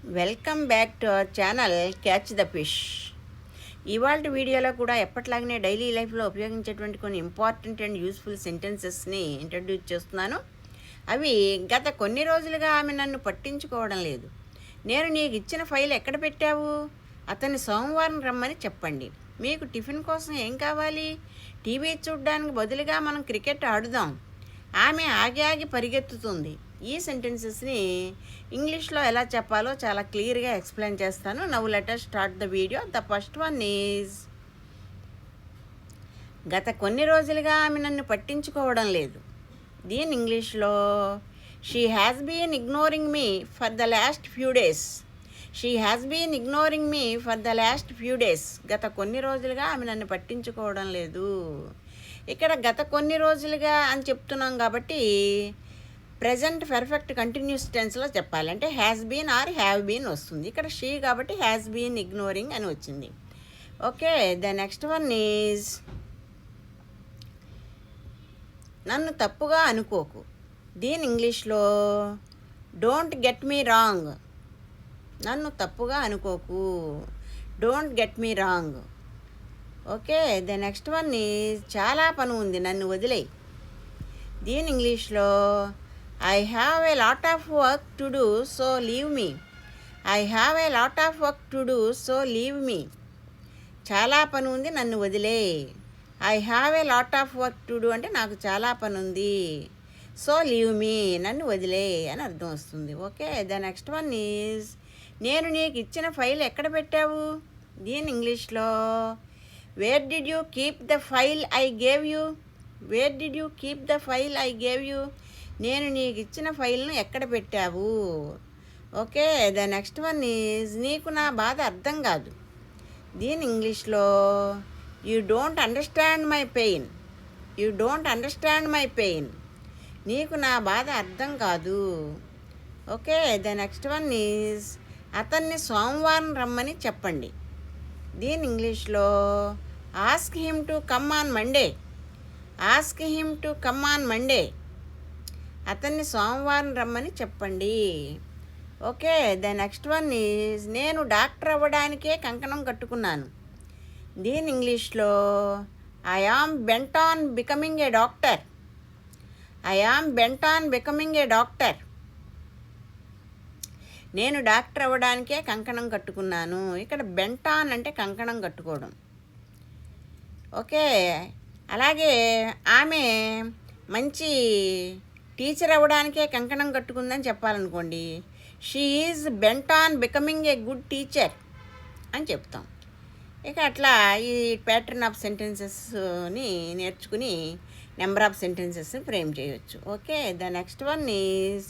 Welcome back to our channel catch the fish. ఇవాళ వీడియోలో కూడా ఎప్పట్లాగనే డైలీ లైఫ్లో ఉపయోగించేటువంటి కొన్ని ఇంపార్టెంట్ అండ్ యూస్ఫుల్ సెంటెన్సెస్ని ఇంట్రడ్యూస్ చేస్తున్నాను. అవి గత కొన్ని రోజులుగా ఆమె నన్ను పట్టించుకోవడం లేదు. నేను నీకు ఇచ్చిన ఫైల్ ఎక్కడ పెట్టావు? అతన్ని సోమవారం రమ్మని చెప్పండి. మీకు టిఫిన్ కోసం ఏం కావాలి? టీవీ చూడడానికి బదులుగా మనం క్రికెట్ ఆడుదాం. ఆమె ఆగి ఆగి పరిగెత్తుతుంది. ఈ సెంటెన్సెస్ని ఇంగ్లీష్లో ఎలా చెప్పాలో చాలా క్లియర్గా ఎక్స్ప్లెయిన్ చేస్తాను. Now let us start the video. The first one is, గత కొన్ని రోజులుగా ఆమె నన్ను పట్టించుకోవడం లేదు. దీని ఇంగ్లీష్లో, she has been ignoring me for the last few days. She has been ignoring me for the last few days. గత కొన్ని రోజులుగా ఆమె నన్ను పట్టించుకోవడం లేదు. ఇక్కడ గత కొన్ని రోజులుగా అని చెప్తున్నాం కాబట్టి ప్రెజెంట్ పర్ఫెక్ట్ కంటిన్యూస్ టెన్స్లో చెప్పాలి. అంటే has been or have been వస్తుంది. ఇక్కడ షీ కాబట్టి హ్యాస్ బీన్ ఇగ్నోరింగ్ అని వచ్చింది. Okay, the next one is, నన్ను తప్పుగా అనుకోకు. దీని ఇంగ్లీష్లో, డోంట్ గెట్ మీ రాంగ్. నన్ను తప్పుగా అనుకోకు, don't get me wrong. Okay, the next one is, చాలా పని ఉంది, నన్ను వదిలేయి. దీని ఇంగ్లీష్లో, I have a lot of work to do so leave me. I have a lot of work to do so leave me. చాలా పని ఉంది, నన్ను వదిలేయి. I have a lot of work to do అంటే నాకు చాలా పని ఉంది. సో లీవ్ మీ, నన్ను వదిలేయి అని అర్థం వస్తుంది. Okay, the next one is, నేను నీకు ఇచ్చిన ఫైల్ ఎక్కడ పెట్టావు? దీని ఇంగ్లీష్లో, where did you keep the file I gave you. Where did you keep the file I gave you. నేను నీకు ఇచ్చిన ఫైల్ను ఎక్కడ పెట్టావు? Okay, the next one is, నీకు నా బాధ అర్థం కాదు. దీని ఇంగ్లీష్లో, you don't understand my pain. You don't understand my pain. నీకు నా బాధ అర్థం కాదు. Okay, the next one is, అతన్ని సోమవారం రమ్మని చెప్పండి. దీని ఇంగ్లీష్లో, ask him to come on Monday. Ask him to come on Monday. అతన్ని సోమవారం రమ్మని చెప్పండి. Okay, the next one is, నేను డాక్టర్ అవ్వడానికే కంకణం కట్టుకున్నాను. దీని ఇంగ్లీష్లో, I am bent on becoming a doctor. I am bent on becoming a doctor. నేను డాక్టర్ అవ్వడానికే కంకణం కట్టుకున్నాను. ఇక్కడ బెంట్ ఆన్ అంటే కంకణం కట్టుకోవడం. ఓకే, అలాగే ఆమె మంచి టీచర్ అవ్వడానికే కంకణం కట్టుకుందని చెప్పాలనుకోండి, she is bent on becoming a good teacher అని చెప్తాం. ఇక అట్లా ఈ ప్యాటర్న్ ఆఫ్ సెంటెన్సెస్ని నేర్చుకుని నెంబర్ ఆఫ్ సెంటెన్సెస్ని ఫ్రేమ్ చేయొచ్చు. Okay, the next one is,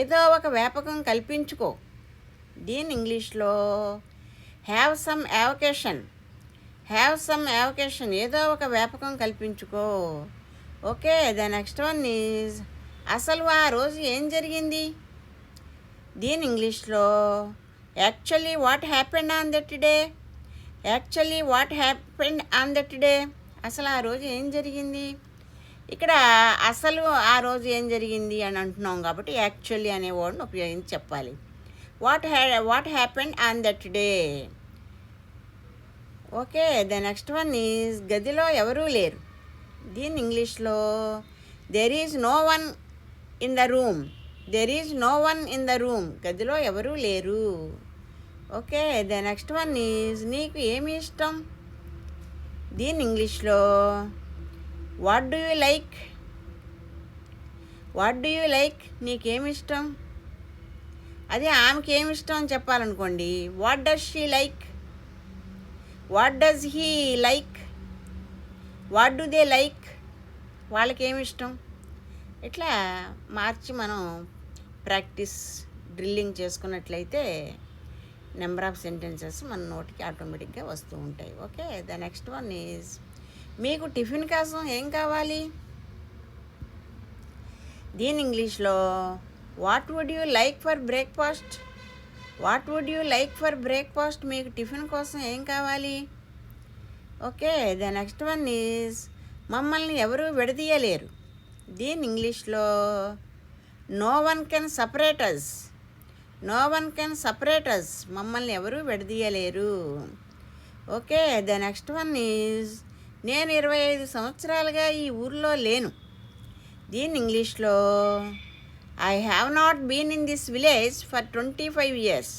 ఏదో ఒక వ్యాపకం కల్పించుకో. దీని ఇంగ్లీష్లో, have some avocation. Have some avocation, ఏదో ఒక వ్యాపకం కల్పించుకో. Okay, the next one is, అసలు ఆ రోజు ఏం జరిగింది? దీని ఇంగ్లీష్లో, actually what happened on that day. Actually what happened on that day. అసలు ఆ రోజు ఏం జరిగింది? ఇక్కడ అసలు ఆ రోజు ఏం జరిగింది అని అంటున్నాం కాబట్టి యాక్చువల్లీ అనే వర్డ్ని ఉపయోగించి చెప్పాలి. What happened on that day. Okay, the next one is, గదిలో ఎవరూ లేరు. దీని ఇంగ్లీష్లో, there is no one in the room. There is no one in the room. గదిలో ఎవరూ లేరు. Okay, the next one is, నీకు ఏమి ఇష్టం? దీని ఇంగ్లీష్లో, what do you like. What do you like, నీకేమి ఇష్టం? అదే ఆమెకి ఏమి ఇష్టం అని చెప్పాలనుకోండి, what does she like. What does he like. What do they like, వాళ్ళకేమి ఇష్టం. ఇట్లా మార్చి మనం ప్రాక్టీస్ డ్రిల్లింగ్ చేసుకున్నట్లయితే నెంబర్ ఆఫ్ సెంటెన్సెస్ మన నోటికి ఆటోమేటిక్గా వస్తూ ఉంటాయి. Okay, the next one is, మీకు టిఫిన్ కోసం ఏం కావాలి? దీని ఇంగ్లీష్లో, what would you like for breakfast. What would you like for breakfast, మీకు టిఫిన్ కోసం ఏం కావాలి? Okay, the next one is, మమ్మల్ని ఎవరూ విడదీయలేరు. దీని ఇంగ్లీష్లో, no one can separate us. No one can separate us, మమ్మల్ని ఎవరూ విడదీయలేరు. Okay, the next one is నేను 25 సంవత్సరాలుగా ఈ ఊర్లో లేను. దీని ఇంగ్లీష్లో I have not been in this village for 25 years.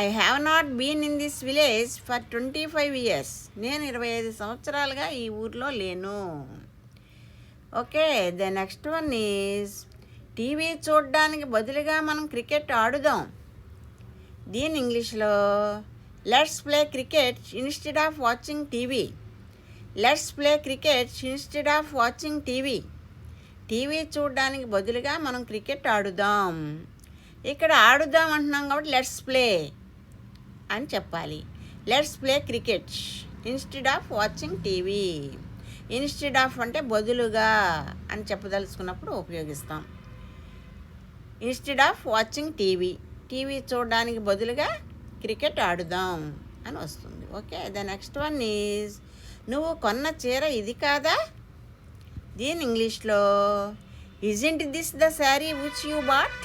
I have not been in this village for 25 years. నేను 25 సంవత్సరాలుగా ఈ ఊర్లో లేను. Okay, the next one is TV చూడడానికి బదులుగా మనం క్రికెట్ ఆడుదాం. దీని ఇంగ్లీష్లో let's play cricket instead of watching TV. Let's play cricket instead of watching TV. TV చూడడానికి బదులుగా మనం క్రికెట్ ఆడుదాం. ఇక్కడ ఆడుదాం అంటున్నాం కాబట్టి లెట్స్ ప్లే అని చెప్పాలి. Let's play cricket instead of watching TV. Instead of అంటే బదులుగా అని చెప్పదలుచుకున్నప్పుడు ఉపయోగిస్తాం. Instead of watching TV, TV చూడడానికి బదులుగా క్రికెట్ ఆడుదాం అని వస్తుంది. Okay, the next one is నువ్వు కొన్న చీర ఇది కాదా. దీని ఇంగ్లీష్లో isn't this the sari which you bought.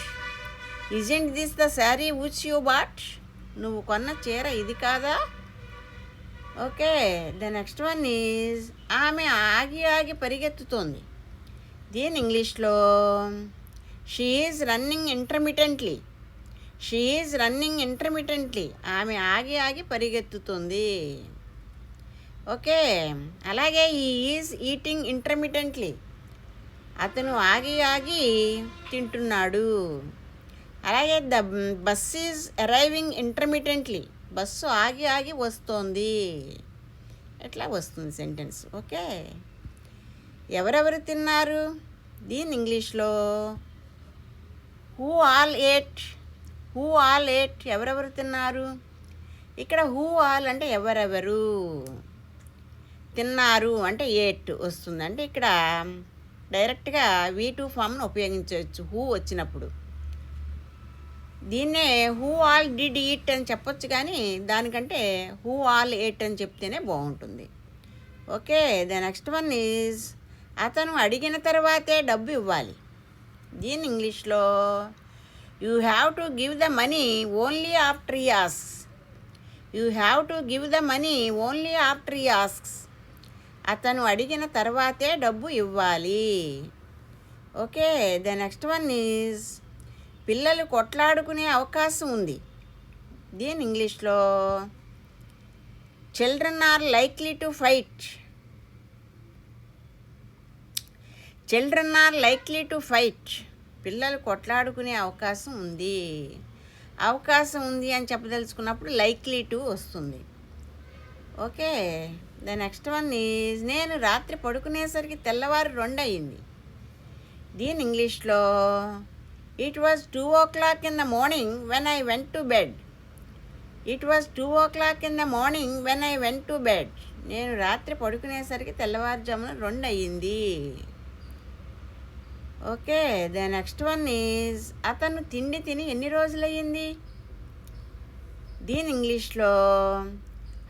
Isn't this the sari which you bought. నువ్వు కొన్న చీర ఇది కాదా. Okay, the next one is ఆమె ఆగి ఆగి పరిగెత్తుతోంది. దీని ఇంగ్లీష్లో she is running intermittently. She is running intermittently. ఆమె ఆగి ఆగి పరిగెత్తుతుంది. ఓకే, అలాగే ఈ ఈజ్ ఈటింగ్ ఇంటర్మిటెంట్లీ. అతను ఆగి ఆగి తింటున్నాడు. అలాగే the bus is arriving intermittently. Bus ఆగి ఆగి వస్తోంది. ఎట్లా వస్తుంది సెంటెన్స్. ఓకే, ఎవరెవరు తిన్నారు. దీని ఇంగ్లీష్లో who all ate. Who all ate, ఎవరెవరు తిన్నారు. ఇక్కడ హూ ఆల్ అంటే ఎవరెవరు, తిన్నారు అంటే ఏట్ వస్తుంది. అంటే ఇక్కడ డైరెక్ట్గా V2 ఫామ్ను ఉపయోగించవచ్చు హూ వచ్చినప్పుడు. దీన్నే హూ ఆల్ డిడ్ ఈట్ అని చెప్పొచ్చు, కానీ దానికంటే హూ ఆల్ ఏట్ అని చెప్తేనే బాగుంటుంది. Okay, the next one is అతను అడిగిన తర్వాతే డబ్బు ఇవ్వాలి. దీని ఇంగ్లీష్లో you have to give the money only after he asks. You have to give the money only after he asks. అతను అడిగిన తర్వాతే డబ్బు ఇవ్వాలి. Okay, the next one is పిల్లలు కొట్లాడుకునే అవకాశం ఉంది. దీని ఇంగ్లీష్లో children are likely to fight. Children are likely to fight. పిల్లలు కొట్లాడుకునే అవకాశం ఉంది. అవకాశం ఉంది అని చెప్పదలుచుకున్నప్పుడు లైక్లీ టు వస్తుంది. Okay, the next one is నేను రాత్రి పడుకునేసరికి తెల్లవారు 2 అయింది. దీని ఇంగ్లీష్లో it was 2 o'clock in the morning when I went to bed. It was 2 o'clock in the morning when I went to bed. నేను రాత్రి పడుకునేసరికి తెల్లవారుజామున 2 అయ్యింది. Okay, the next one is అతను తిండి తిని ఎన్ని రోజులయ్యింది. దీని ఇంగ్లీష్లో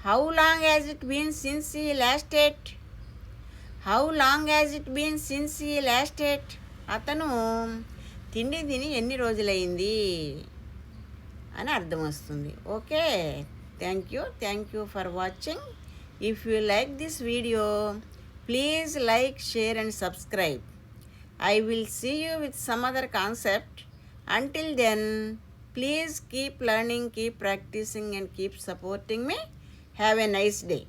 how long has it been since he last ate. How long has it been since he last ate. అతను తిండి తిని ఎన్ని రోజులైంది అని అర్థం వస్తుంది. Okay, thank you for watching. If you like this video please like, share and subscribe. I will see you with some other concept. Until then, please keep learning, keep practicing and keep supporting me. Have a nice day.